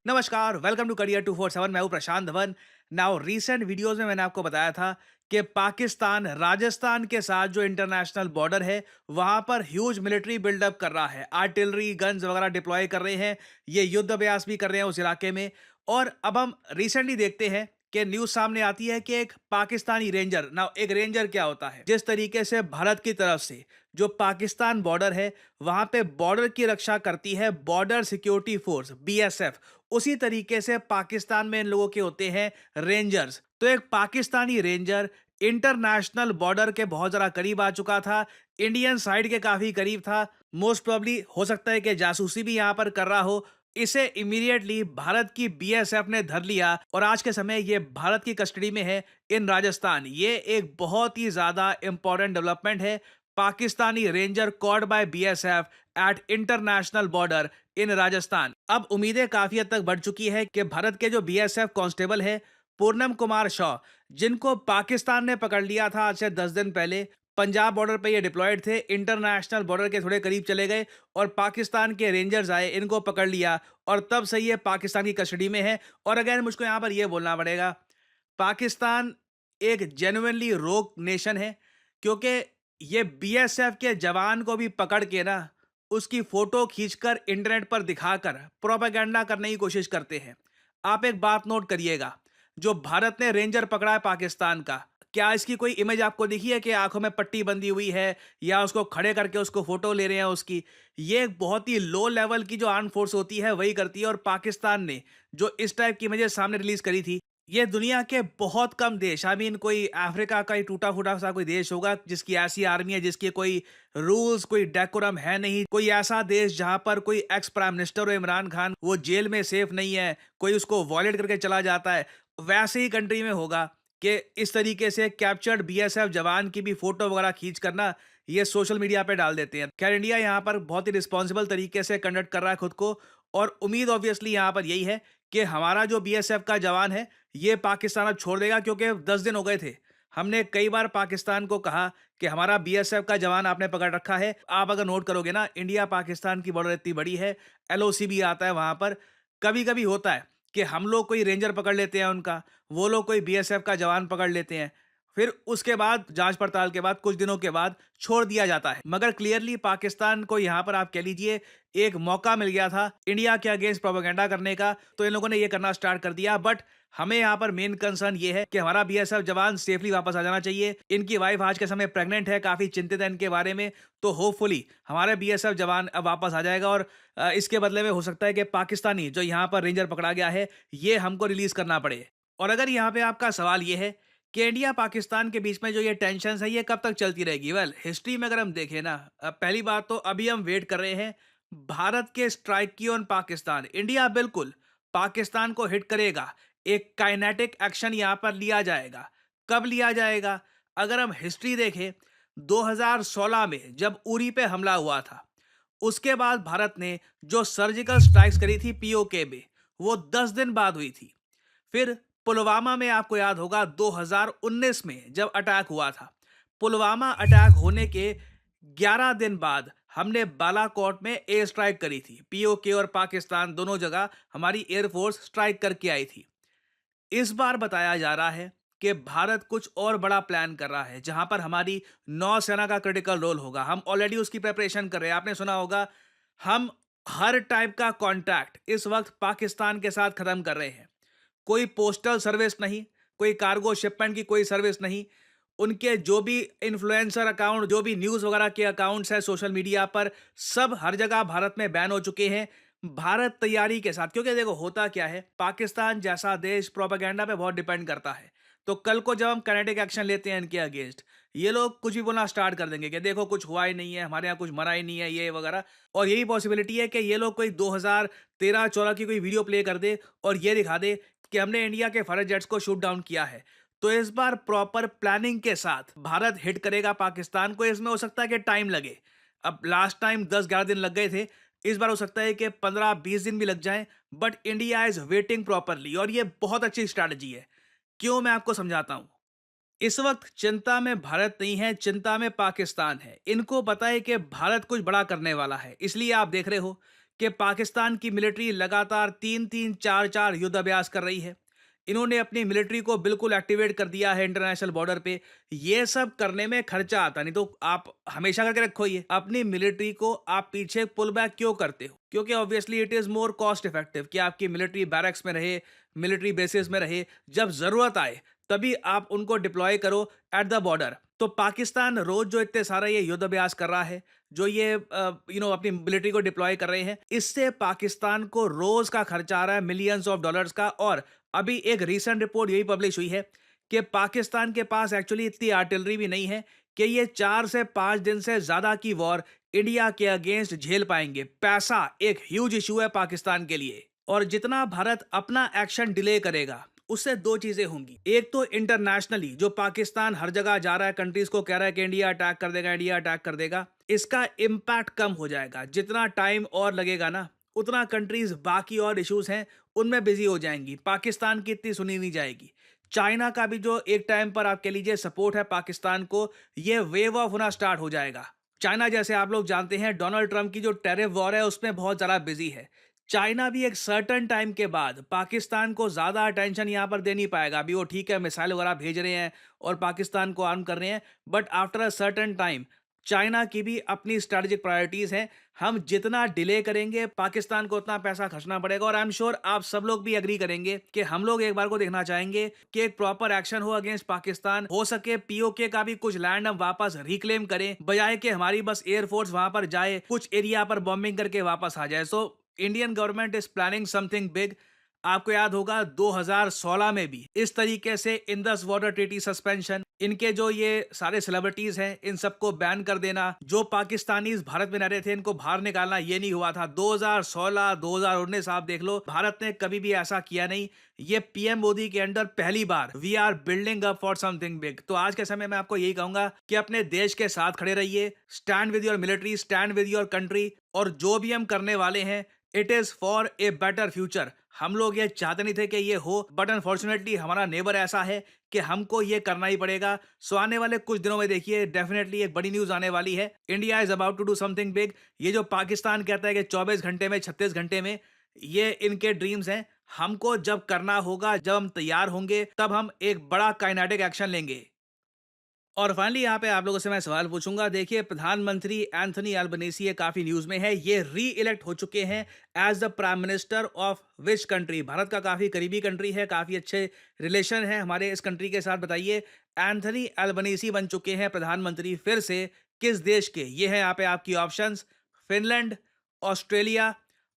नमस्कार, welcome to career 247। मैं हूं प्रशांत धवन। नाउ रिसेंट वीडियोस में मैंने आपको बताया था कि पाकिस्तान राजस्थान के साथ जो इंटरनेशनल बॉर्डर है वहां पर ह्यूज मिलिट्री बिल्डअप कर रहा है, आर्टिलरी गन्स वगैरह डिप्लॉय कर रहे हैं, ये युद्ध अभ्यास भी कर रहे हैं उस इलाके में। और अब हम रिसेंटली देखते हैं कि न्यूज सामने आती है कि एक पाकिस्तानी रेंजर, नाउ एक रेंजर क्या होता है, जिस तरीके से भारत की तरफ से जो पाकिस्तान बॉर्डर है वहां पे बॉर्डर की रक्षा करती है बॉर्डर सिक्योरिटी फोर्स बीएसएफ, उसी तरीके से पाकिस्तान में इन लोगों के होते हैं रेंजर्स। तो एक पाकिस्तानी रेंजर इंटरनेशनल बॉर्डर के बहुत जरा करीब आ चुका था, इंडियन साइड के काफी करीब था। मोस्ट प्रोबेबली हो सकता है कि जासूसी भी यहां पर कर रहा हो। इसे इमीडिएटली भारत की बीएसएफ ने धर लिया और आज के समय ये भारत की कस्टडी में है इन राजस्थान। ये एक बहुत ही ज्यादा इंपॉर्टेंट डेवलपमेंट है। Pakistani ranger caught by BSF at international border in Rajasthan. अब उम्मीदें काफी हद तक बढ़ चुकी है कि भारत के जो बीएसएफ कांस्टेबल है पूर्णम कुमार शॉ, जिनको पाकिस्तान ने पकड़ लिया था आज से 10 दिन पहले, पंजाब बॉर्डर पे ये डिप्लॉयड थे, इंटरनेशनल बॉर्डर के थोड़े करीब चले गए और पाकिस्तान के रेंजर्स आए, इनको पकड़ लिया और तब से ये पाकिस्तान की कस्टडी में है। और अगेन मुझको यहां पर यह बोलना पड़ेगा, पाकिस्तान एक जेन्युइनली रोग नेशन है, क्योंकि ये बीएसएफ के जवान को भी पकड़ के ना उसकी फोटो खींचकर इंटरनेट पर दिखाकर प्रोपेगेंडा करने की कोशिश करते हैं। आप एक बात नोट करिएगा, जो भारत ने रेंजर पकड़ा है पाकिस्तान का, क्या इसकी कोई इमेज आपको दिखी है कि आंखों में पट्टी बंधी हुई है या उसको खड़े करके उसको फोटो ले रहे हैं उसकी? ये एक बहुत ही लो लेवल की जो आर्म फोर्स होती है वही करती है। और पाकिस्तान ने जो इस टाइप की इमेजेस सामने रिलीज करी थी, ये दुनिया के बहुत कम देश, आई मीन कोई अफ्रीका का ही टूटा फूटा सा कोई देश होगा जिसकी ऐसी आर्मी है, जिसके कोई रूल्स कोई डेकोरम है नहीं, कोई ऐसा देश जहां पर कोई एक्स प्राइम मिनिस्टर हो इमरान खान वो जेल में सेफ नहीं है, कोई उसको वॉयलेट करके चला जाता है, वैसे ही कंट्री में होगा कि इस तरीके से कैप्चर्ड बीएसएफ जवान की भी फोटो वगैरह खींच करना ये सोशल मीडिया पे डाल देते हैं। खैर, इंडिया यहाँ पर बहुत ही रिस्पॉन्सिबल तरीके से कंडक्ट कर रहा है खुद को, और उम्मीद ऑब्वियसली यहाँ पर यही है कि हमारा जो बीएसएफ का जवान है ये पाकिस्तान अब छोड़ देगा, क्योंकि 10 दिन हो गए थे। हमने कई बार पाकिस्तान को कहा कि हमारा बीएसएफ का जवान आपने पकड़ रखा है। आप अगर नोट करोगे ना, इंडिया पाकिस्तान की बॉर्डर इतनी बड़ी है, एलओसी भी आता है वहां पर। कभी कभी होता है कि हम लोग कोई रेंजर पकड़ लेते हैं उनका, वो लोग कोई बीएसएफ का जवान पकड़ लेते हैं, फिर उसके बाद जांच पड़ताल के बाद कुछ दिनों के बाद छोड़ दिया जाता है। मगर क्लियरली पाकिस्तान को यहां पर आप कह लीजिए एक मौका मिल गया था इंडिया के अगेंस्ट प्रोपेगेंडा करने का, तो इन लोगों ने ये करना स्टार्ट कर दिया। बट हमें यहाँ पर मेन कंसर्न ये है कि हमारा बीएसएफ जवान सेफली वापस आ जाना चाहिए। इनकी वाइफ आज के समय प्रेग्नेंट है, काफी चिंतित है इनके बारे में, तो होपफुली हमारे बीएसएफ जवान अब वापस आ जाएगा। और इसके बदले में हो सकता है कि पाकिस्तानी जो यहाँ पर रेंजर पकड़ा गया है ये हमको रिलीज करना पड़े। और अगर यहाँ पे आपका सवाल ये है कि इंडिया पाकिस्तान के बीच में जो ये टेंशन है ये कब तक चलती रहेगी, वेल हिस्ट्री में अगर हम देखें ना, पहली बात तो अभी हम वेट कर रहे हैं भारत के स्ट्राइक की ऑन पाकिस्तान। इंडिया बिल्कुल पाकिस्तान को हिट करेगा, एक काइनेटिक एक्शन यहां पर लिया जाएगा। कब लिया जाएगा? अगर हम हिस्ट्री देखें, 2016 में जब उरी पे हमला हुआ था, उसके बाद भारत ने जो सर्जिकल स्ट्राइक्स करी थी पीओके में, वो 10 दिन बाद हुई थी। फिर पुलवामा में आपको याद होगा 2019 में जब अटैक हुआ था, पुलवामा अटैक होने के 11 दिन बाद हमने बालाकोट में एयर स्ट्राइक करी थी। पीओके और पाकिस्तान दोनों जगह हमारी एयरफोर्स स्ट्राइक करके आई थी। इस बार बताया जा रहा है कि भारत कुछ और बड़ा प्लान कर रहा है जहां पर हमारी नौसेना का क्रिटिकल रोल होगा। हम ऑलरेडी उसकी प्रिपरेशन कर रहे हैं। आपने सुना होगा, हम हर टाइप का कॉन्टैक्ट इस वक्त पाकिस्तान के साथ खत्म कर रहे हैं। कोई पोस्टल सर्विस नहीं, कोई कार्गो शिपमेंट की कोई सर्विस नहीं। उनके जो भी इन्फ्लुएंसर अकाउंट, जो भी न्यूज़ वगैरह के अकाउंट्स हैं सोशल मीडिया पर, सब हर जगह भारत में बैन हो चुके हैं। भारत तैयारी के साथ, क्योंकि देखो होता क्या है, पाकिस्तान जैसा देश प्रोपेगेंडा पे बहुत डिपेंड करता है। तो कल को जब हम काइनेटिक एक्शन लेते हैं इनके अगेंस्ट, ये लोग कुछ भी बोलना स्टार्ट कर देंगे कि देखो कुछ हुआ ही नहीं है, हमारे यहाँ कुछ मरा ही नहीं है, ये वगैरह। और यही पॉसिबिलिटी है कि ये लोग कोई 2013-14 की कोई वीडियो प्ले कर दे और ये दिखा दे कि हमने इंडिया के फाइटर जेट्स को शूट डाउन किया है। तो इस बार प्रॉपर प्लानिंग के साथ भारत हिट करेगा पाकिस्तान को। इसमें हो सकता है कि टाइम लगे। अब लास्ट टाइम 10-11 दिन लग गए थे, इस बार हो सकता है कि 15-20 दिन भी लग जाएं। But India is waiting properly, और ये बहुत अच्छी स्ट्रैटेजी है। क्यों, मैं आपको समझाता हूं। इस वक्त चिंता में भारत नहीं है, चिंता में पाकिस्तान है। इनको पता है कि भारत कुछ बड़ा करने वाला है, इसलिए आप देख रहे हो कि पाकिस्तान की मिलिट्री लगातार 3-3, 4-4 युद्ध अभ्यास कर रही है। इन्होंने अपनी मिलिट्री को बिल्कुल एक्टिवेट कर दिया है इंटरनेशनल बॉर्डर पे। ये सब करने में खर्चा आता नहीं तो आप हमेशा करके रखो ये। अपनी मिलिट्री को आप पीछे पुल बैक क्यों करते हो? क्योंकि obviously it is more cost effective कि आपकी मिलिट्री बैरक्स में रहे, मिलिट्री बेसिस में रहे। जब ज़रूरत आए तभी आप उनको डिप्लॉय करो एट द बॉर्डर। तो पाकिस्तान रोज जो इतने सारा ये युद्ध अभ्यास कर रहा है, जो ये अपनी मिलिट्री को डिप्लॉय कर रहे हैं, इससे पाकिस्तान को रोज का खर्चा आ रहा है मिलियंस ऑफ डॉलर्स का। और अभी एक रीसेंट रिपोर्ट यही पब्लिश हुई है कि पाकिस्तान के पास एक्चुअली इतनी आर्टिलरी भी नहीं है कि ये 4 से 5 दिन से ज्यादा की वॉर इंडिया के अगेंस्ट झेल पाएंगे। पैसा एक ह्यूज इशू है पाकिस्तान के लिए। और जितना भारत अपना एक्शन डिले करेगा उससे दो चीजें होंगी। एक तो इंटरनेशनली जो पाकिस्तान हर जगह जा रहा है, कंट्रीज को कह रहा है कि इंडिया अटैक कर देगा, इंडिया अटैक कर देगा, इसका इम्पैक्ट कम हो जाएगा। जितना टाइम और लगेगा ना, उतना कंट्रीज बाकी और इश्यूज हैं उनमें बिजी हो जाएंगी। पाकिस्तान की इतनी सुनी नहीं जाएगी। चाइना का भी जो एक टाइम पर आप कह लीजिए सपोर्ट है पाकिस्तान को, ये वेव ऑफ होना स्टार्ट हो जाएगा। चाइना जैसे आप लोग जानते हैं डोनाल्ड ट्रंप की जो टेरिफ वॉर है उसमें बहुत ज़्यादा बिजी है। चाइना भी एक सर्टेन टाइम के बाद पाकिस्तान को ज़्यादा अटेंशन यहाँ पर दे नहीं पाएगा। अभी वो ठीक है मिसाइल वगैरह भेज रहे हैं और पाकिस्तान को आर्म कर रहे हैं, but after a certain time China की भी अपनी स्ट्रेटेजिक प्रायोरिटीज़ हैं। हम जितना डिले करेंगे पाकिस्तान को उतना पैसा खर्चना पड़ेगा। और आई एम श्योर आप सब लोग भी एग्री करेंगे कि हम लोग एक बार को देखना चाहेंगे कि एक प्रॉपर एक्शन हो अगेंस्ट पाकिस्तान। हो सके पीओके का भी कुछ लैंड हम वापस रिक्लेम करें, बजाय कि हमारी बस एयरफोर्स वहां पर जाए, कुछ एरिया पर बॉम्बिंग करके वापस आ जाए। So Indian government is planning something big. आपको याद होगा 2016 में भी इस तरीके से इंडस वाटर ट्रीटी सस्पेंशन, इनके जो ये सारे सेलिब्रिटीज हैं इन सबको बैन कर देना, जो पाकिस्तानीज भारत में रह रहे थे इनको बाहर निकालना, ये नहीं हुआ था। 2016 2019 आप देख लो, भारत ने कभी भी ऐसा किया नहीं। ये पीएम मोदी के अंडर पहली बार we are building up for something big. तो आज के समय में आपको यही कहूंगा कि अपने देश के साथ खड़े रहिए, stand with your military, stand with your country. और जो भी हम करने वाले हैं it is for a better future. हम लोग ये चाहते नहीं थे कि ये हो, बट अनफॉर्चुनेटली हमारा नेबर ऐसा है कि हमको ये करना ही पड़ेगा। सो आने वाले कुछ दिनों में देखिए डेफिनेटली एक बड़ी न्यूज आने वाली है। India is about to do something big. ये जो पाकिस्तान कहता है कि 24 घंटे में, 36 घंटे में, ये इनके ड्रीम्स हैं। हमको जब करना होगा, जब हम तैयार होंगे, तब हम एक बड़ा काइनेटिक एक्शन लेंगे। और फाइनली यहाँ पे आप लोगों से मैं सवाल पूछूंगा। देखिए प्रधानमंत्री एंथनी अल्बनीसी ये काफी न्यूज में है, ये री इलेक्ट हो चुके हैं as the prime minister of which country. Bharat का काफी करीबी कंट्री है, काफी अच्छे रिलेशन है हमारे इस कंट्री के साथ। बताइए एंथनी अल्बनीसी बन चुके हैं प्रधानमंत्री फिर से किस देश के? ये है यहाँ पे आपकी ऑप्शंस, फिनलैंड, ऑस्ट्रेलिया,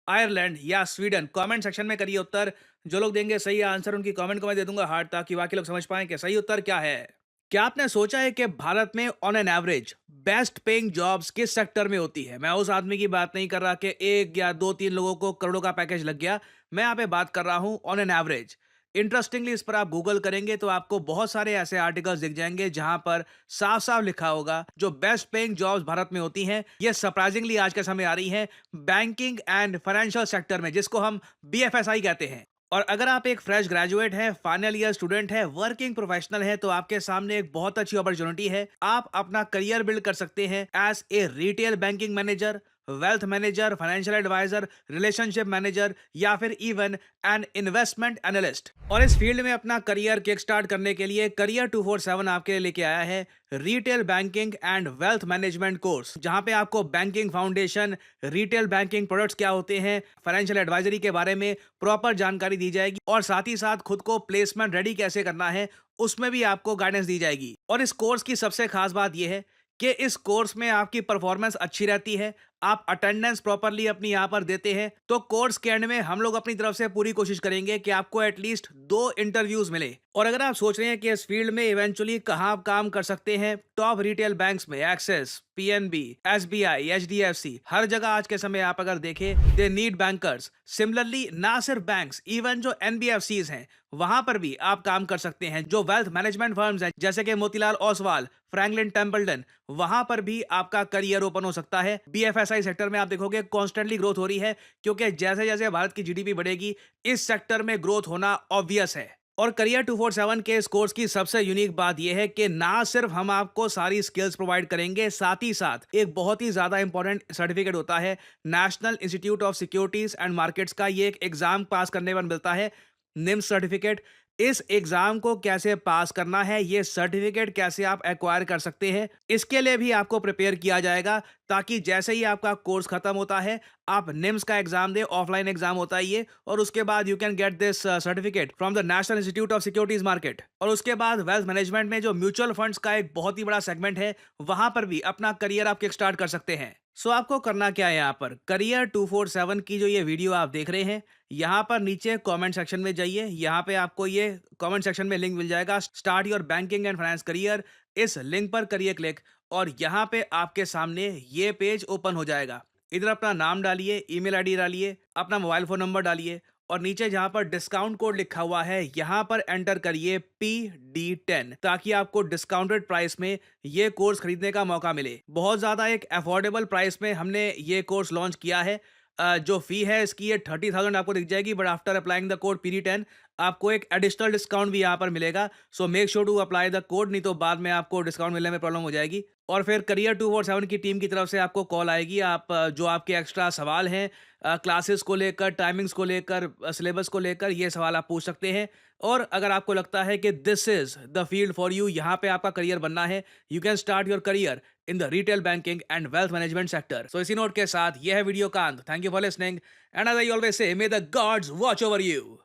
आयरलैंड या स्वीडन। कमेंट सेक्शन में करिए उत्तर। जो लोग देंगे सही आंसर उनकी कमेंट को मैं दे दूंगा हार्ट, ताकि बाकी लोग समझ पाएं कि सही उत्तर क्या है। क्या आपने सोचा है कि भारत में on an average best paying jobs किस सेक्टर में होती है? मैं उस आदमी की बात नहीं कर रहा कि एक या दो तीन लोगों को करोड़ों का पैकेज लग गया। मैं यहाँ पे बात कर रहा हूँ ऑन एन एवरेज। इंटरेस्टिंगली इस पर आप गूगल करेंगे तो आपको बहुत सारे ऐसे आर्टिकल्स दिख जाएंगे जहां पर साफ साफ लिखा होगा जो बेस्ट पेइंग जॉब्स भारत में होती हैं, ये सरप्राइजिंगली आज के समय आ रही हैं बैंकिंग एंड फाइनेंशियल सेक्टर में, जिसको हम बीएफएसआई कहते हैं। और अगर आप एक फ्रेश ग्रेजुएट हैं, फाइनल ईयर स्टूडेंट है, वर्किंग प्रोफेशनल है, तो आपके सामने एक बहुत अच्छी अपॉर्चुनिटी है। आप अपना करियर बिल्ड कर सकते हैं as a retail banking manager, wealth manager, financial advisor, relationship manager या फिर इवन एन इन्वेस्टमेंट एनालिस्ट। और इस फील्ड में अपना करियर किक स्टार्ट करने के लिए करियर 247 आपके लिए लेके आया है retail banking and wealth management course, जहां पे आपको banking foundation, retail banking products क्या होते हैं, फाइनेंशियल एडवाइजरी के बारे में प्रॉपर जानकारी दी जाएगी। और साथ ही साथ खुद को प्लेसमेंट रेडी कैसे करना है उसमें भी आपको गाइडेंस दी जाएगी। और इस कोर्स की सबसे खास बात यह है कि इस कोर्स में आपकी परफॉर्मेंस अच्छी रहती है, आप अटेंडेंस प्रॉपरली अपनी यहाँ पर देते हैं, तो कोर्स के एंड में हम लोग अपनी तरफ से पूरी कोशिश करेंगे कि आपको एटलीस्ट 2 इंटरव्यूज मिले। और अगर आप सोच रहे हैं कि इस फील्ड में इवेंचुअली कहाँ आप काम कर सकते हैं, टॉप रिटेल बैंक्स में एक्सिस, पीएनबी, एसबीआई, एचडीएफसी, हर जगह आज के समय आप अगर देखें दे नीड बैंकर्स। सिमिलरली ना सिर्फ बैंक्स, इवन जो एनबीएफसीज हैं वहां पर भी आप काम कर सकते हैं। जो वेल्थ मैनेजमेंट फर्म्स हैं जैसे कि मोतीलाल ओसवाल, फ्रैंकलिन टेम्पल्टन, वहां पर भी आपका करियर ओपन हो सकता है। बीएफएसआई सेक्टर में आप देखोगे कॉन्स्टेंटली ग्रोथ हो रही है, क्योंकि जैसे जैसे भारत की जीडीपी बढ़ेगी इस सेक्टर में ग्रोथ होना ऑब्वियस है। और करियर 247 के इस कोर्स की सबसे यूनिक बात यह है कि ना सिर्फ हम आपको सारी स्किल्स प्रोवाइड करेंगे, साथ ही साथ एक बहुत ही ज़्यादा इंपॉर्टेंट सर्टिफिकेट होता है national institute of securities and markets का। ये एक एग्जाम पास करने पर मिलता है, निम्स सर्टिफिकेट। इस एग्जाम को कैसे पास करना है, ये सर्टिफिकेट कैसे आप एक्वायर कर सकते हैं, इसके लिए भी आपको प्रिपेयर किया जाएगा, ताकि जैसे ही आपका कोर्स खत्म होता है आप निम्स का एग्जाम दे, ऑफलाइन एग्जाम होता है ये, और उसके बाद you can get this certificate from the national institute of securities market. और उसके बाद वेल्थ मैनेजमेंट में जो म्यूचुअल फंड्स का एक बहुत ही बड़ा सेगमेंट है, वहां पर भी अपना करियर आप किक स्टार्ट कर सकते हैं। सो आपको करना क्या है, यहाँ पर करियर 247 की जो ये वीडियो आप देख रहे हैं, यहाँ पर नीचे कमेंट सेक्शन में जाइए। यहाँ पे आपको ये कमेंट सेक्शन में लिंक मिल जाएगा, start your banking and finance career. इस लिंक पर करिए क्लिक, और यहाँ पे आपके सामने ये पेज ओपन हो जाएगा। इधर अपना नाम डालिए, ईमेल आईडी डालिए, अपना मोबाइल फोन नंबर डालिए, और नीचे जहां पर डिस्काउंट कोड लिखा हुआ है यहां पर एंटर करिए PD10, ताकि आपको डिस्काउंटेड प्राइस में ये कोर्स खरीदने का मौका मिले। बहुत ज्यादा एक अफोर्डेबल प्राइस में हमने ये कोर्स लॉन्च किया है। जो फी है इसकी ये 30,000 आपको दिख जाएगी, but after applying the code PD10 आपको एक एडिशनल डिस्काउंट भी यहाँ पर मिलेगा। So make sure to apply the code, नहीं तो बाद में आपको डिस्काउंट मिलने में प्रॉब्लम हो जाएगी। और फिर करियर 247 की टीम की तरफ से आपको कॉल आएगी। आप जो आपके एक्स्ट्रा सवाल हैं क्लासेस को लेकर, टाइमिंग्स को लेकर, सिलेबस को लेकर, ये सवाल आप पूछ सकते हैं। और अगर आपको लगता है कि this is the field for you, यहाँ पे आपका करियर बनना है, you can start your career in the retail banking and wealth management sector. So इसी नोट के साथ यह है वीडियो का अंत। Thank you for listening, and as I always say, may the gods watch over you.